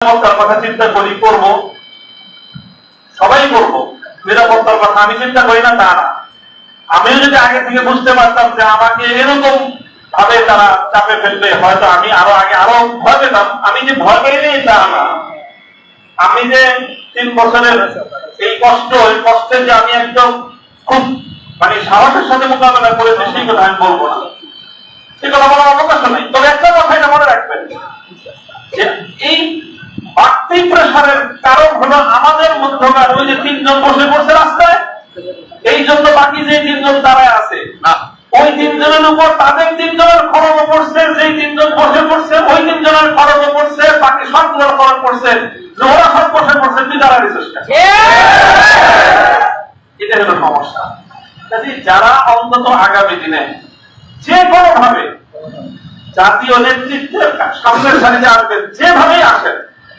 নিরাপত্তার কথা চিন্তা করি, করব, সবাই করব। নিরাপত্তার কথা আমি চিন্তা করি না তা না। আমিও যদি আগে থেকে বুঝতে পারতাম যে আমাকে এরকম ভাবে তারা চাপে ফেলবে, হয়তো আমি আরো ভয় পেতাম। আমি যে ভয় পেয়ে নেই তা না। আমি যে 3 বছরের এই কষ্টে যে আমি একদম খুব সাহসের সাথে মোকাবেলা করেছি সেই কথা আমি বলবো না, সে কথা বলার অবকাশ নেই। তবে একটা কথা এটা মনে রাখবেন যে এই বাড়তি প্রেসারের কারণ হলো আমাদের মধ্যকার ওই যে 3 জন বসে পড়ছে রাস্তায়, এই জন্য বাকি যে 3 জন দাঁড়ায় আছে ওই 3 জনের উপর তাদের 3 জনের খরচ পড়ছে, যেই 3 জন বসে পড়ছে ওই 3 জনের খরচ পড়ছে, বাকি সবগুলোর খরচ পড়ছে, ওরা সব বসে পড়ছে, তুই দাঁড়াবি চেষ্টা। এটা হলো সমস্যা। যারা অন্তত আগামী দিনে যে কোনো ভাবে জাতীয় নেতৃত্বের সামনের সারিতে আসবেন, যেভাবেই আসেন,